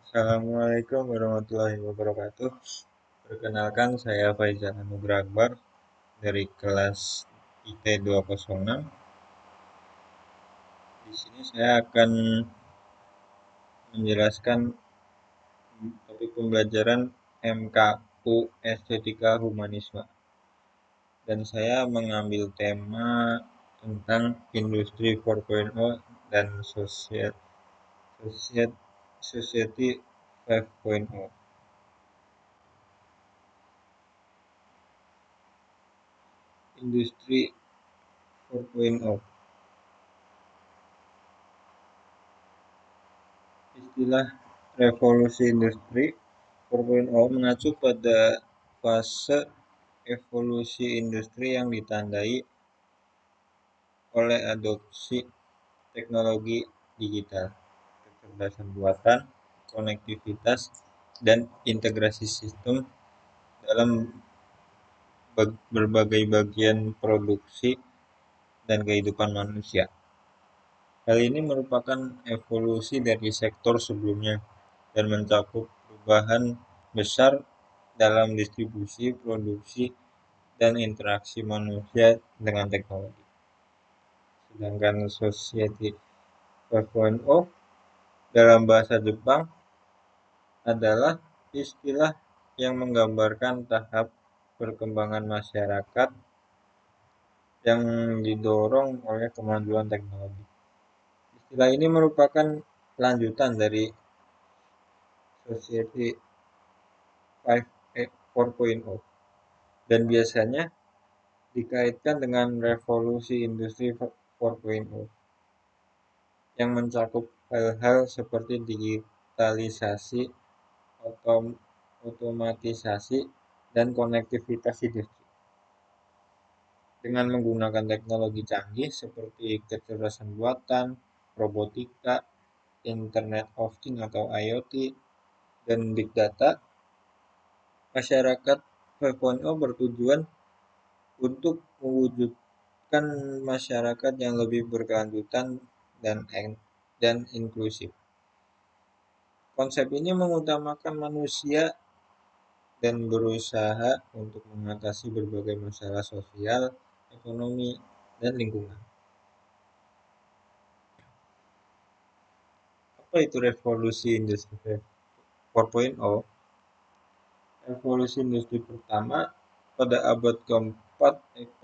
Assalamualaikum warahmatullahi wabarakatuh. Perkenalkan, saya Faizal Anugrah Akbar dari kelas IT 206. Di sini saya akan menjelaskan topik pembelajaran MKU Estetika Humanisme. Dan saya mengambil tema tentang Industri 4.0 dan Society 5.0. Industri 4.0. Istilah revolusi industri 4.0 mengacu pada fase evolusi industri yang ditandai oleh adopsi teknologi digital, kecerdasan buatan, konektivitas, dan integrasi sistem dalam berbagai bagian produksi dan kehidupan manusia. Hal ini merupakan evolusi dari sektor sebelumnya dan mencakup perubahan besar dalam distribusi, produksi, dan interaksi manusia dengan teknologi. Sedangkan Society 5.0 dalam bahasa Jepang adalah istilah yang menggambarkan tahap perkembangan masyarakat yang didorong oleh kemajuan teknologi. Istilah ini merupakan lanjutan dari Society 4.0 dan biasanya dikaitkan dengan revolusi industri 4.0 yang mencakup hal-hal seperti digitalisasi, otomatisasi, dan konektivitas industri. Dengan menggunakan teknologi canggih seperti kecerdasan buatan, robotika, Internet of Things atau IoT, dan Big Data, masyarakat 5.0 bertujuan untuk mewujudkan masyarakat yang lebih berkelanjutan dan inklusif. Konsep ini mengutamakan manusia dan berusaha untuk mengatasi berbagai masalah sosial, ekonomi, dan lingkungan. Apa itu revolusi industri 4.0? Revolusi industri pertama pada abad keempat,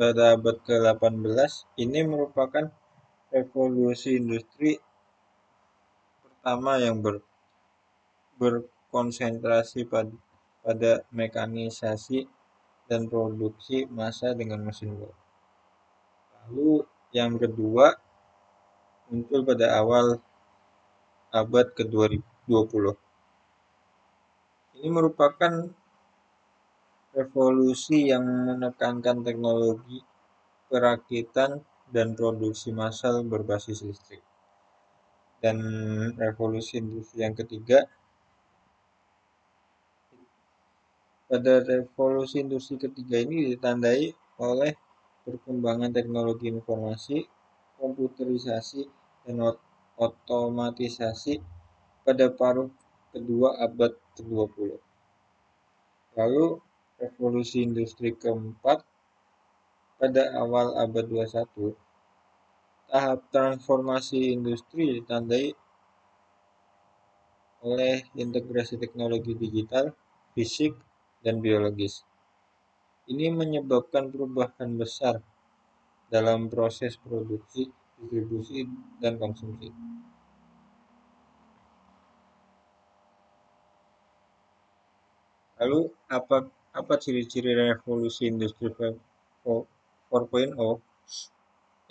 pada abad ke-18 ini merupakan revolusi industri pertama yang berkonsentrasi pada mekanisasi dan produksi massa dengan mesin bor. Lalu yang kedua muncul pada awal abad ke-20. Ini merupakan revolusi yang menekankan teknologi perakitan dan produksi massal berbasis listrik. Dan revolusi industri yang ketiga, pada revolusi industri ketiga ini ditandai oleh perkembangan teknologi informasi, komputerisasi, dan otomatisasi pada paruh kedua abad ke-20. Lalu revolusi industri keempat pada awal abad 21, tahap transformasi industri ditandai oleh integrasi teknologi digital, fisik, dan biologis. Ini menyebabkan perubahan besar dalam proses produksi, distribusi, dan konsumsi. Lalu apa ciri-ciri revolusi industri 4.0?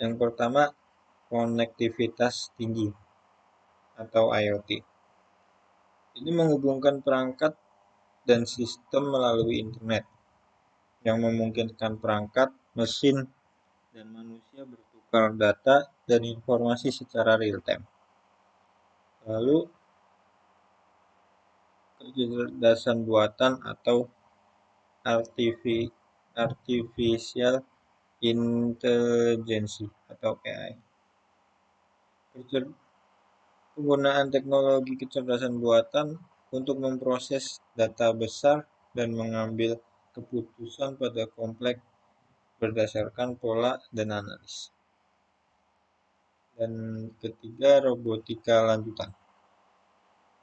Yang pertama, konektivitas tinggi atau IoT. Ini menghubungkan perangkat dan sistem melalui internet yang memungkinkan perangkat, mesin, dan manusia bertukar data dan informasi secara real time. Lalu kecerdasan buatan atau artificial intelligence atau AI. Penggunaan teknologi kecerdasan buatan untuk memproses data besar dan mengambil keputusan pada kompleks berdasarkan pola dan analis. Dan ketiga, robotika lanjutan.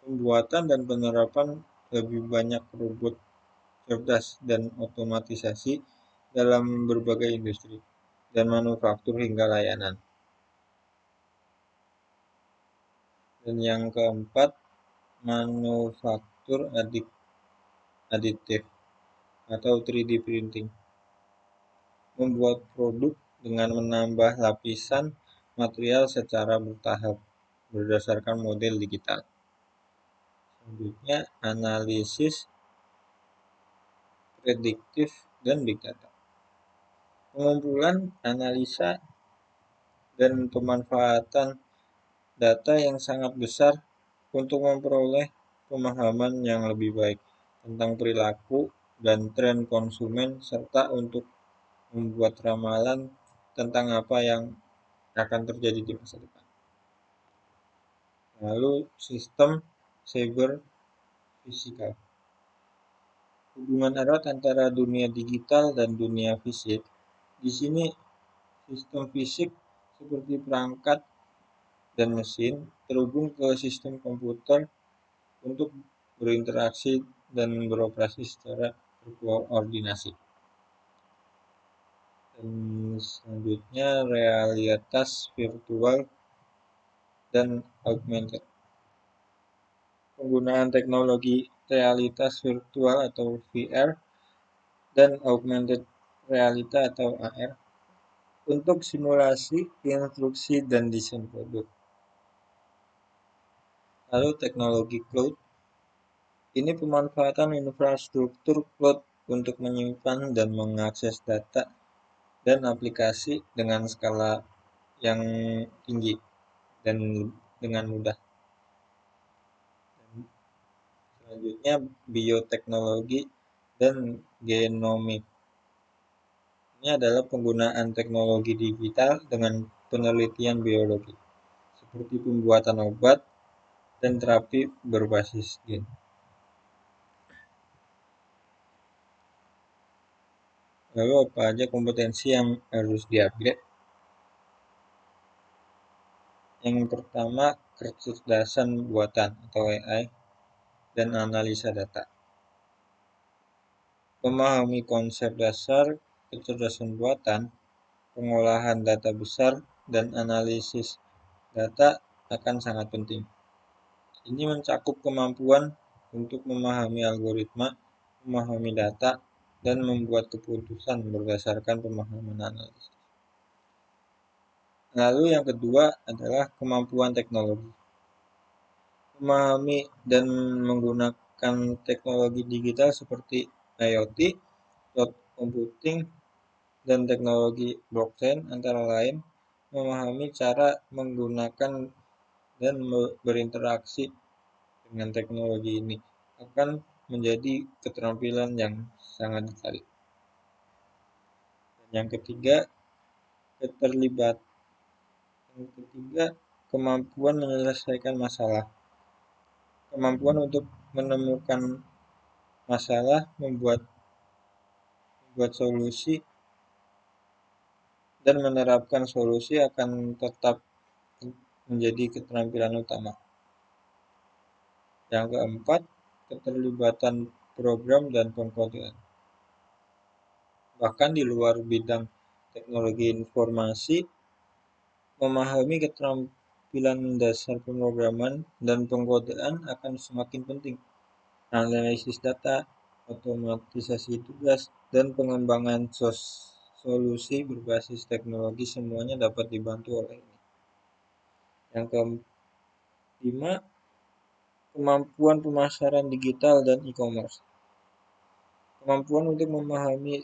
Pembuatan dan penerapan lebih banyak robot cerdas dan otomatisasi dalam berbagai industri dan manufaktur hingga layanan. Dan yang keempat, manufaktur aditif atau 3D printing. Membuat produk dengan menambah lapisan material secara bertahap berdasarkan model digital. Selanjutnya, analisis prediktif dan big data. Pengumpulan, analisa, dan pemanfaatan data yang sangat besar untuk memperoleh pemahaman yang lebih baik tentang perilaku dan tren konsumen serta untuk membuat ramalan tentang apa yang akan terjadi di masa depan. Lalu sistem cyber fisikal. Hubungan erat antara dunia digital dan dunia fisik. Di sini sistem fisik seperti perangkat dan mesin terhubung ke sistem komputer untuk berinteraksi dan beroperasi secara berkoordinasi. Dan selanjutnya realitas virtual dan augmented. Penggunaan teknologi realitas virtual atau VR dan augmented reality atau AR untuk simulasi, instruksi, dan desain produk. Lalu teknologi cloud. Ini pemanfaatan infrastruktur cloud untuk menyimpan dan mengakses data dan aplikasi dengan skala yang tinggi dan dengan mudah. Selanjutnya bioteknologi dan genomik. Ini adalah penggunaan teknologi digital dengan penelitian biologi, seperti pembuatan obat dan terapi berbasis gen. Lalu apa aja kompetensi yang harus di-upgrade? Yang pertama, kecerdasan buatan atau AI dan analisa data. Memahami konsep dasar kecerdasan buatan, pengolahan data besar, dan analisis data akan sangat penting. Ini mencakup kemampuan untuk memahami algoritma, memahami data, dan membuat keputusan berdasarkan pemahaman analisis. Lalu yang kedua adalah kemampuan teknologi. Memahami dan menggunakan teknologi digital seperti IoT, cloud computing, dan teknologi blockchain antara lain, memahami cara menggunakan dan berinteraksi dengan teknologi ini akan menjadi keterampilan yang sangat dicari. Yang ketiga, kemampuan menyelesaikan masalah. Kemampuan untuk menemukan masalah, membuat solusi, dan menerapkan solusi akan tetap menjadi keterampilan utama. Yang keempat, keterlibatan program dan pengkodean. Bahkan di luar bidang teknologi informasi, memahami keterampilan dasar pemrograman dan pengkodean akan semakin penting. Analisis data, otomatisasi tugas, dan pengembangan solusi berbasis teknologi semuanya dapat dibantu oleh ini. Yang kelima, kemampuan pemasaran digital dan e-commerce. Kemampuan untuk memahami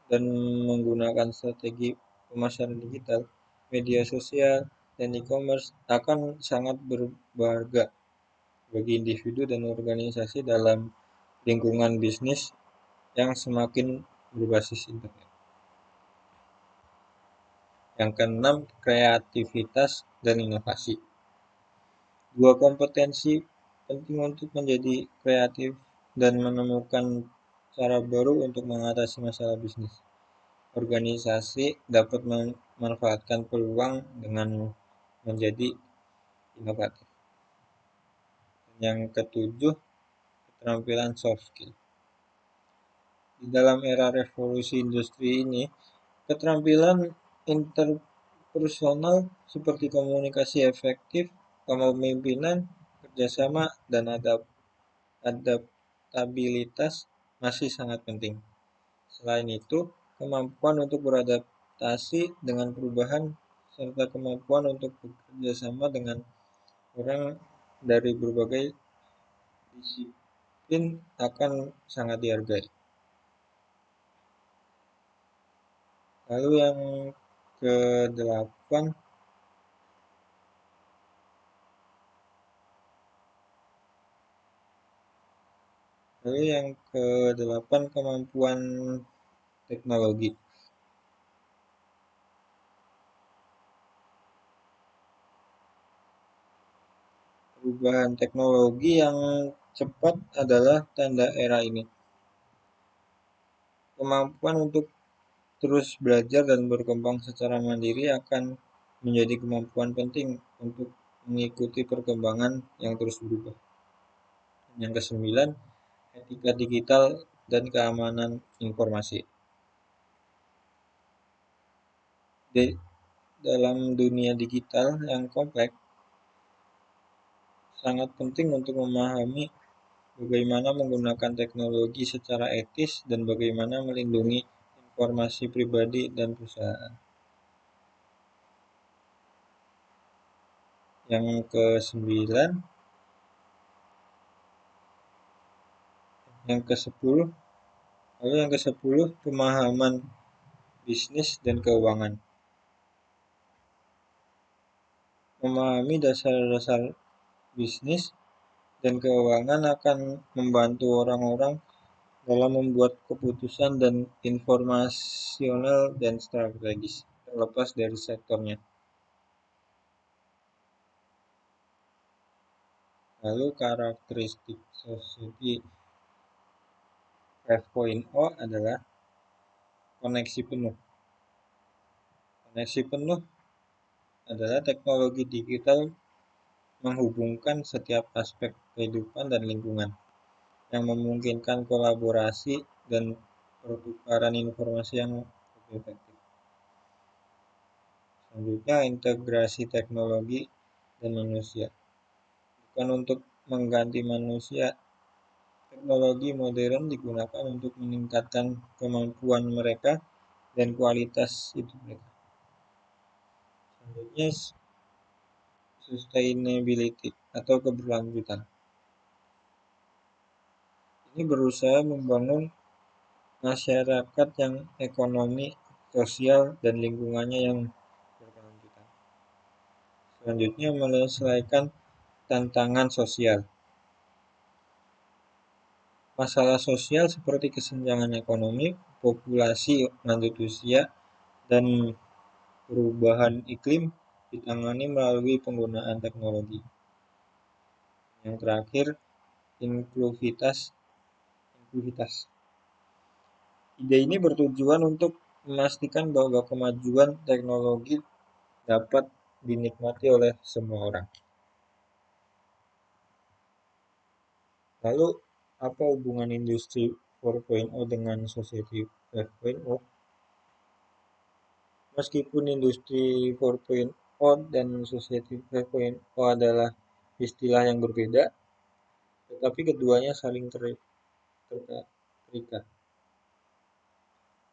dan menggunakan strategi pemasaran digital, media sosial, dan e-commerce akan sangat berharga bagi individu dan organisasi dalam lingkungan bisnis yang semakin berbasis internet. Yang keenam, kreativitas dan inovasi. Dua kompetensi penting untuk menjadi kreatif dan menemukan cara baru untuk mengatasi masalah bisnis. Organisasi dapat memanfaatkan peluang dengan menjadi inovatif. Yang ketujuh, keterampilan soft skill. Di dalam era revolusi industri ini, keterampilan interpersonal seperti komunikasi efektif, kepemimpinan, kerjasama, dan adaptabilitas masih sangat penting. Selain itu, kemampuan untuk beradaptasi dengan perubahan serta kemampuan untuk bekerja sama dengan orang dari berbagai disiplin akan sangat dihargai. Lalu yang ke-8, kemampuan teknologi. Perubahan teknologi yang cepat adalah tanda era ini. Kemampuan untuk terus belajar dan berkembang secara mandiri akan menjadi kemampuan penting untuk mengikuti perkembangan yang terus berubah. Yang kesembilan, etika digital dan keamanan informasi. Di dalam dunia digital yang kompleks, sangat penting untuk memahami bagaimana menggunakan teknologi secara etis dan bagaimana melindungi informasi pribadi dan perusahaan. Yang ke-9, yang ke-10 pemahaman bisnis dan keuangan. Memahami dasar-dasar bisnis dan keuangan akan membantu orang-orang dalam membuat keputusan dan informasional dan strategis, terlepas dari sektornya. Lalu karakteristik Society 5.0 adalah koneksi penuh. Koneksi penuh adalah teknologi digital menghubungkan setiap aspek kehidupan dan lingkungan, yang memungkinkan kolaborasi dan pertukaran informasi yang lebih efektif. Selanjutnya, integrasi teknologi dan manusia. Bukan untuk mengganti manusia, teknologi modern digunakan untuk meningkatkan kemampuan mereka dan kualitas hidup mereka. Selanjutnya, sustainability atau keberlanjutan. Ini berusaha membangun masyarakat yang ekonomi, sosial, dan lingkungannya yang berkelanjutan. Selanjutnya, menyelesaikan tantangan sosial. Masalah sosial seperti kesenjangan ekonomi, populasi lanjut usia, dan perubahan iklim ditangani melalui penggunaan teknologi. Yang terakhir, inklusivitas. Ide ini bertujuan untuk memastikan bahwa kemajuan teknologi dapat dinikmati oleh semua orang. Lalu, apa hubungan industri 4.0 dengan society 5.0? Meskipun industri 4.0 dan society 5.0 adalah istilah yang berbeda, tetapi keduanya saling terikat.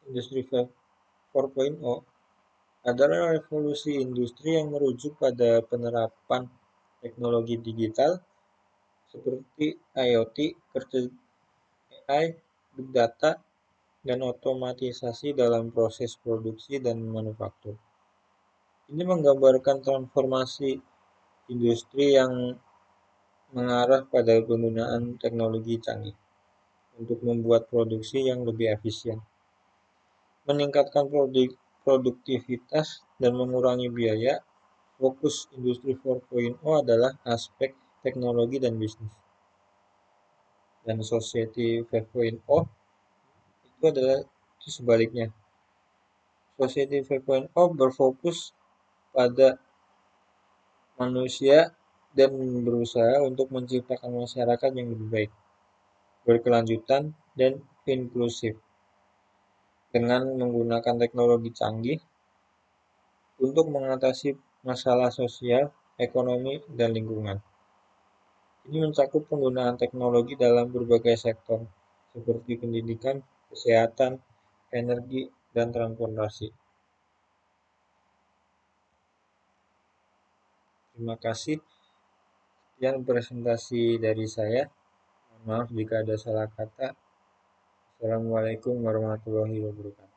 Industri 4.0 adalah revolusi industri yang merujuk pada penerapan teknologi digital seperti IoT, AI, Big Data, dan otomatisasi dalam proses produksi dan manufaktur. Ini menggambarkan transformasi industri yang mengarah pada penggunaan teknologi canggih untuk membuat produksi yang lebih efisien, meningkatkan produktivitas, dan mengurangi biaya. Fokus industri 4.0 adalah aspek teknologi dan bisnis. Dan Society 5.0 itu adalah itu sebaliknya. Society 5.0 berfokus pada manusia dan berusaha untuk menciptakan masyarakat yang lebih baik, berkelanjutan, dan inklusif dengan menggunakan teknologi canggih untuk mengatasi masalah sosial, ekonomi, dan lingkungan. Ini mencakup penggunaan teknologi dalam berbagai sektor, seperti pendidikan, kesehatan, energi, dan transportasi. Terima kasih. Sekian presentasi dari saya. Mohon maaf jika ada salah kata. Assalamualaikum warahmatullahi wabarakatuh.